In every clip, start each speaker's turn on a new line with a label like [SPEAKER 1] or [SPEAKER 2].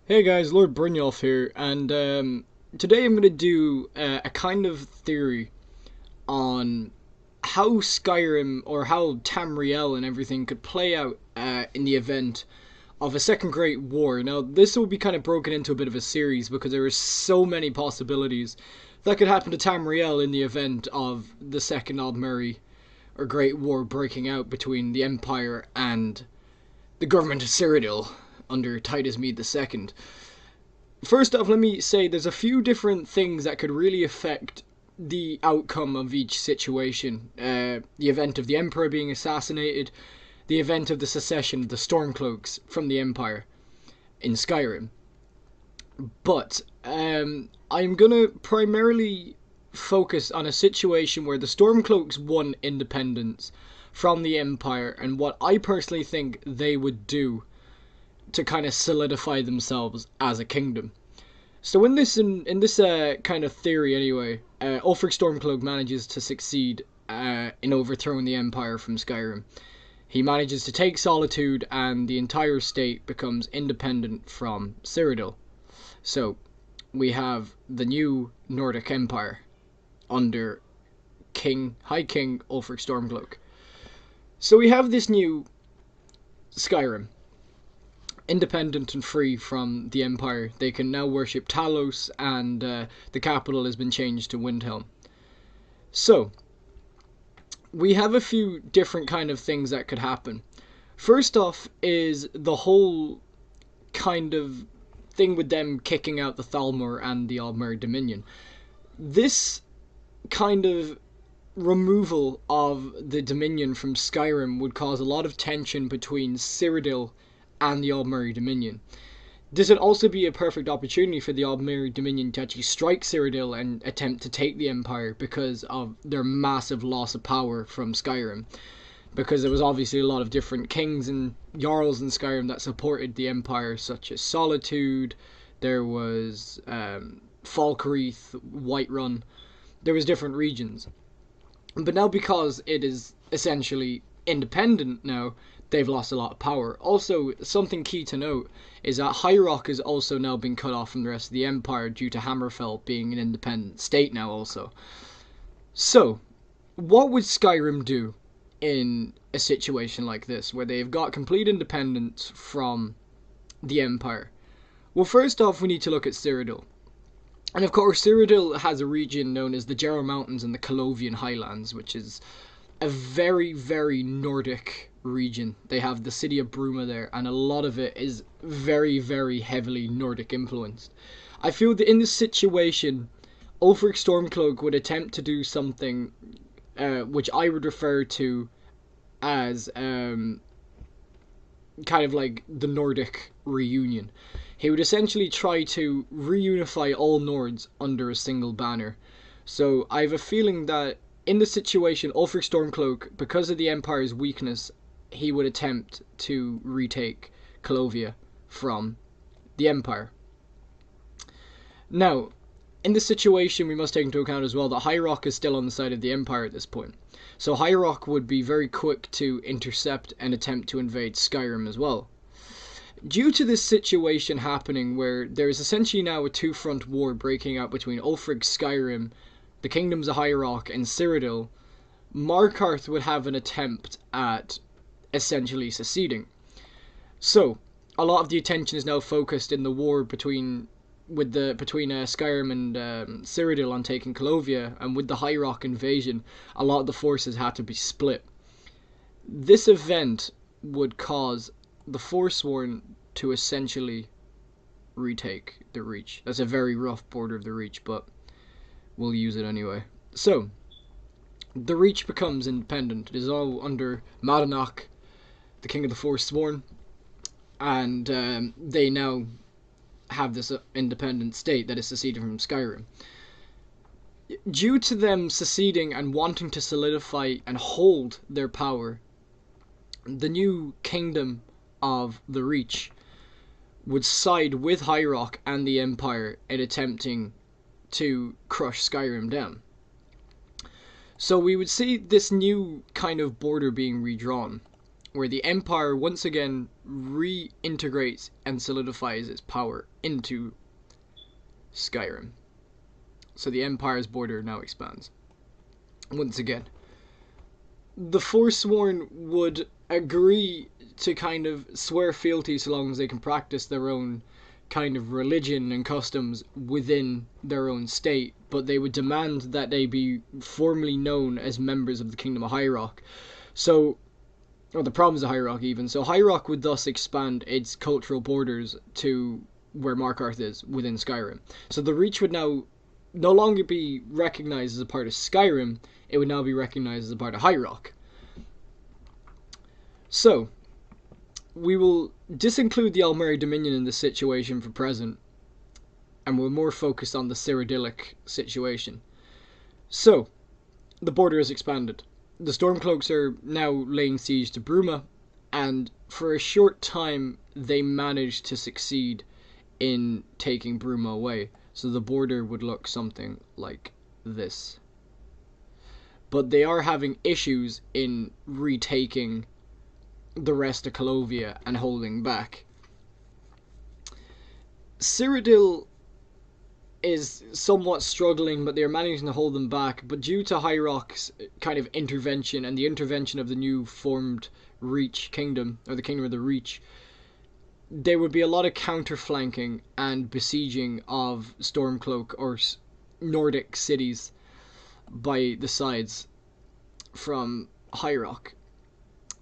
[SPEAKER 1] Hey guys, Lord Brynjolf here, and today I'm going to do a kind of theory on how Skyrim or how Tamriel and everything could play out in the event of a second Great War. Now, this will be kind of broken into a bit of a series because there are so many possibilities that could happen to Tamriel in the event of the Second Aldmeri or Great War breaking out between the Empire and the government of Cyrodiil under Titus Mede II. First off, let me say there's a few different things that could really affect the outcome of each situation. The event of the Emperor being assassinated, the event of the secession of the Stormcloaks from the Empire in Skyrim. But I'm gonna primarily focus on a situation where the Stormcloaks won independence from the Empire and what I personally think they would do to kind of solidify themselves as a kingdom. So in this kind of theory anyway, Ulfric Stormcloak manages to succeed in overthrowing the Empire from Skyrim. He manages to take Solitude and the entire state becomes independent from Cyrodiil. So we have the new Nordic Empire under High King Ulfric Stormcloak. So we have this new Skyrim, independent and free from the Empire. They can now worship Talos, and the capital has been changed to Windhelm. So, we have a few different kind of things that could happen. First off is the whole kind of thing with them kicking out the Thalmor and the Aldmeri Dominion. This kind of removal of the Dominion from Skyrim would cause a lot of tension between Cyrodiil and the Aldmeri Dominion. This would also be a perfect opportunity for the Aldmeri Dominion to actually strike Cyrodiil and attempt to take the Empire because of their massive loss of power from Skyrim. Because there was obviously a lot of different kings and jarls in Skyrim that supported the Empire, such as Solitude, there was Falkreath, Whiterun, there was different regions. But now because it is essentially independent now, they've lost a lot of power. Also, something key to note is that High Rock has also now been cut off from the rest of the Empire due to Hammerfell being an independent state now also. So, what would Skyrim do in a situation like this, where they've got complete independence from the Empire? Well, first off, we need to look at Cyrodiil. And of course, Cyrodiil has a region known as the Jarrow Mountains and the Colovian Highlands, which is a very, very Nordic region. They have the city of Bruma there, and a lot of it is very, very heavily Nordic influenced. I feel that in this situation, Ulfric Stormcloak would attempt to do something which I would refer to as kind of like the Nordic reunion. He would essentially try to reunify all Nords under a single banner. So I have a feeling that in this situation, Ulfric Stormcloak, because of the Empire's weakness, he would attempt to retake Calovia from the Empire. Now, in this situation, we must take into account as well that High Rock is still on the side of the Empire at this point. So High Rock would be very quick to intercept and attempt to invade Skyrim as well. Due to this situation happening where there is essentially now a two-front war breaking out between Ulfric Skyrim, the kingdoms of High Rock, and Cyrodiil, Markarth would have an attempt at essentially seceding. So, a lot of the attention is now focused in the war between Skyrim and Cyrodiil on taking Calovia, and with the High Rock invasion, a lot of the forces had to be split. This event would cause the Forsworn to essentially retake the Reach. That's a very rough border of the Reach, but we'll use it anyway. So, the Reach becomes independent. It is all under Madanach, the King of the Forsworn, and they now have this independent state that is seceded from Skyrim. Due to them seceding and wanting to solidify and hold their power, the new kingdom of the Reach would side with High Rock and the Empire in attempting to crush Skyrim down. So we would see this new kind of border being redrawn, where the Empire once again reintegrates and solidifies its power into Skyrim. So the Empire's border now expands. Once again, the Forsworn would agree to kind of swear fealty so long as they can practice their own kind of religion and customs within their own state, but they would demand that they be formally known as members of the Kingdom of High Rock. So, or the Province of High Rock even. So High Rock would thus expand its cultural borders to where Markarth is within Skyrim. So the Reach would now no longer be recognized as a part of Skyrim, it would now be recognized as a part of High Rock. So, we will disinclude the Aldmeri Dominion in this situation for present, and we're more focused on the Cyrodiilic situation. So, the border is expanded. The Stormcloaks are now laying siege to Bruma, and for a short time they managed to succeed in taking Bruma away. So the border would look something like this. But they are having issues in retaking the rest of Calovia and holding back. Cyrodiil is somewhat struggling, but they're managing to hold them back. But due to High Rock's kind of intervention and the intervention of the new formed Reach Kingdom, or the Kingdom of the Reach, there would be a lot of counterflanking and besieging of Stormcloak or Nordic cities by the sides from High Rock.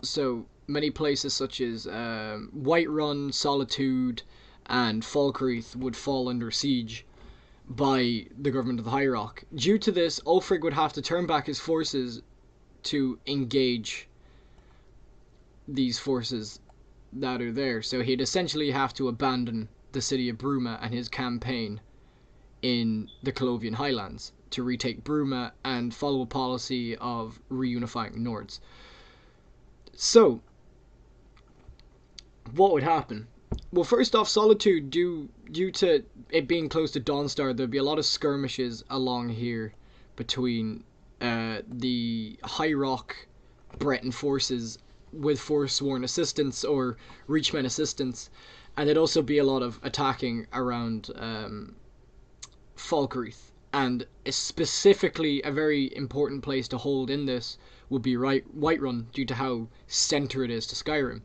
[SPEAKER 1] So many places such as Whiterun, Solitude, and Falkreath would fall under siege by the government of the High Rock. Due to this, Ulfric would have to turn back his forces to engage these forces that are there. So he'd essentially have to abandon the city of Bruma and his campaign in the Calovian Highlands to retake Bruma and follow a policy of reunifying Nords. So, what would happen? Well, first off, Solitude, due to it being close to Dawnstar, there'd be a lot of skirmishes along here between the High Rock Breton forces with Forsworn assistance or Reachmen assistance, and there'd also be a lot of attacking around Falkreath, and specifically a very important place to hold in this would be Whiterun, due to how center it is to Skyrim.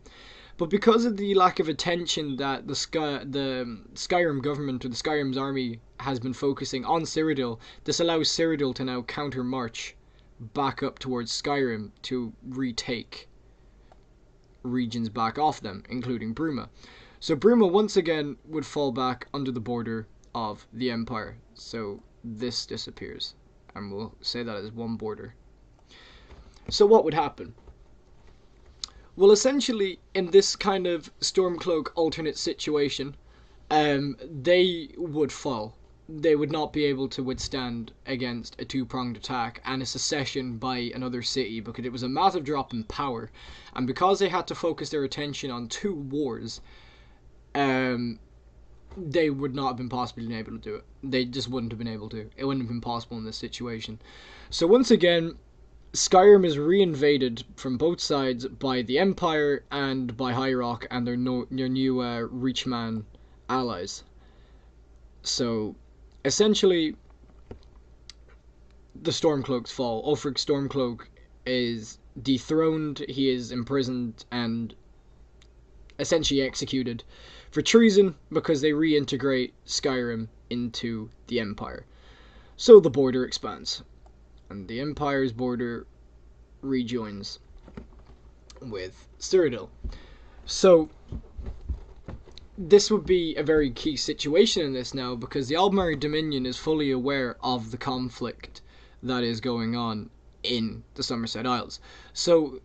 [SPEAKER 1] But because of the lack of attention that the Skyrim government or the Skyrim's army has been focusing on Cyrodiil, this allows Cyrodiil to now counter-march back up towards Skyrim to retake regions back off them, including Bruma. So Bruma once again would fall back under the border of the Empire. So this disappears, and we'll say that as one border. So what would happen? Well, essentially, in this kind of Stormcloak alternate situation, they would fall. They would not be able to withstand against a two-pronged attack and a secession by another city, because it was a massive drop in power. And because they had to focus their attention on two wars, they would not have been possibly able to do it. They just wouldn't have been able to. It wouldn't have been possible in this situation. So once again, Skyrim is reinvaded from both sides by the Empire and by High Rock and their new Reachman allies. So, essentially, the Stormcloaks fall. Ulfric Stormcloak is dethroned, he is imprisoned and essentially executed for treason because they reintegrate Skyrim into the Empire. So the border expands, and the Empire's border rejoins with Cyrodiil. So this would be a very key situation in this now, because the Aldmeri Dominion is fully aware of the conflict that is going on in the Somerset Isles. So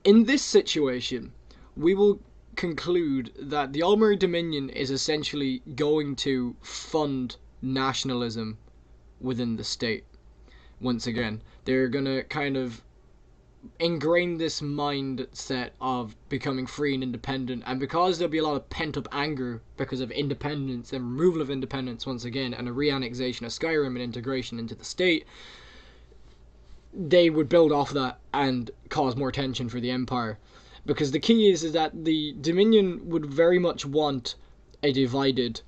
[SPEAKER 1] in this situation, we will conclude that the Aldmeri Dominion is essentially going to fund nationalism within the state. Once again, they're gonna kind of ingrain this mindset of becoming free and independent, and because there'll be a lot of pent-up anger because of independence and removal of independence once again, and a re-annexation of Skyrim and integration into the state, they would build off that and cause more tension for the Empire. Because the key is that the Dominion would very much want a divided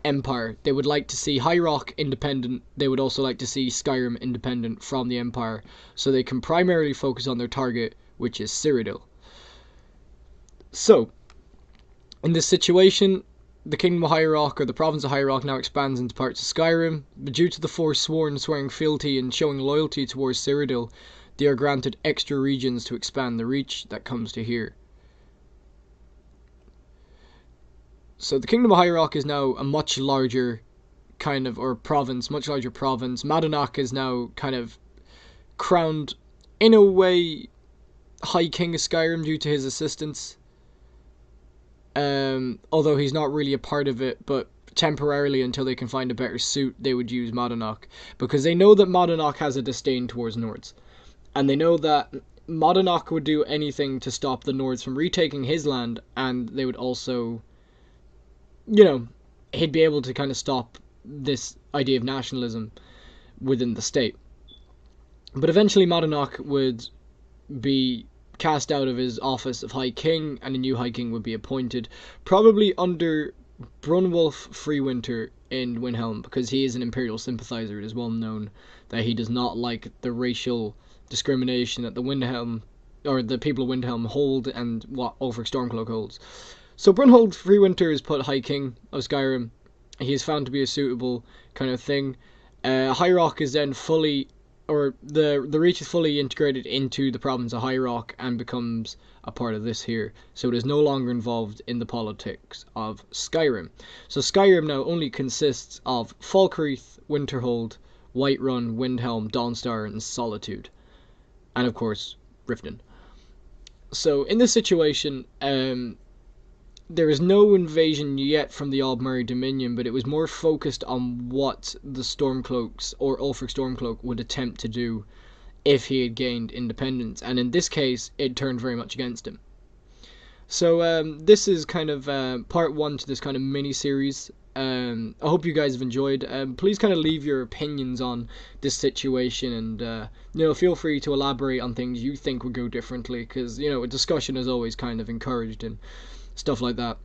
[SPEAKER 1] empire. They would like to see High Rock independent. They would also like to see Skyrim independent from the Empire, so they can primarily focus on their target, which is Cyrodiil. So, in this situation, the Kingdom of High Rock, or the province of High Rock, now expands into parts of Skyrim, but due to the Forsworn swearing fealty and showing loyalty towards Cyrodiil, they are granted extra regions to expand the reach that comes to here. So the Kingdom of High Rock is now a much larger kind of, or province, much larger province. Madanach is now kind of crowned, in a way, High King of Skyrim due to his assistance. Although he's not really a part of it, but temporarily until they can find a better suit, they would use Madanach. Because they know that Madanach has a disdain towards Nords. And they know that Madanach would do anything to stop the Nords from retaking his land, and they would also, he'd be able to kind of stop this idea of nationalism within the state. But eventually Madanach would be cast out of his office of High King, and a new High King would be appointed, probably under Brunwulf Freewinter in Windhelm, because he is an Imperial sympathizer. It is well known that he does not like the racial discrimination that the Windhelm, or the people of Windhelm, hold, and what Ulfric Stormcloak holds. So Brunwulf Freewinter is put High King of Skyrim. He is found to be a suitable kind of thing. High Rock is then fully, or the Reach is fully integrated into the province of High Rock and becomes a part of this here. So it is no longer involved in the politics of Skyrim. So Skyrim now only consists of Falkreath, Winterhold, Whiterun, Windhelm, Dawnstar, and Solitude. And of course, Riften. So in this situation, there is no invasion yet from the Aldmeri Dominion, but it was more focused on what the Stormcloaks, or Ulfric Stormcloak, would attempt to do if he had gained independence. And in this case, it turned very much against him. So this is kind of part one to this kind of mini-series. I hope you guys have enjoyed. Please kind of leave your opinions on this situation, and feel free to elaborate on things you think would go differently, because a discussion is always kind of encouraged and stuff like that.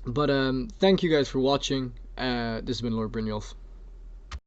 [SPEAKER 1] But thank you guys for watching. This has been Lord Brynjolf.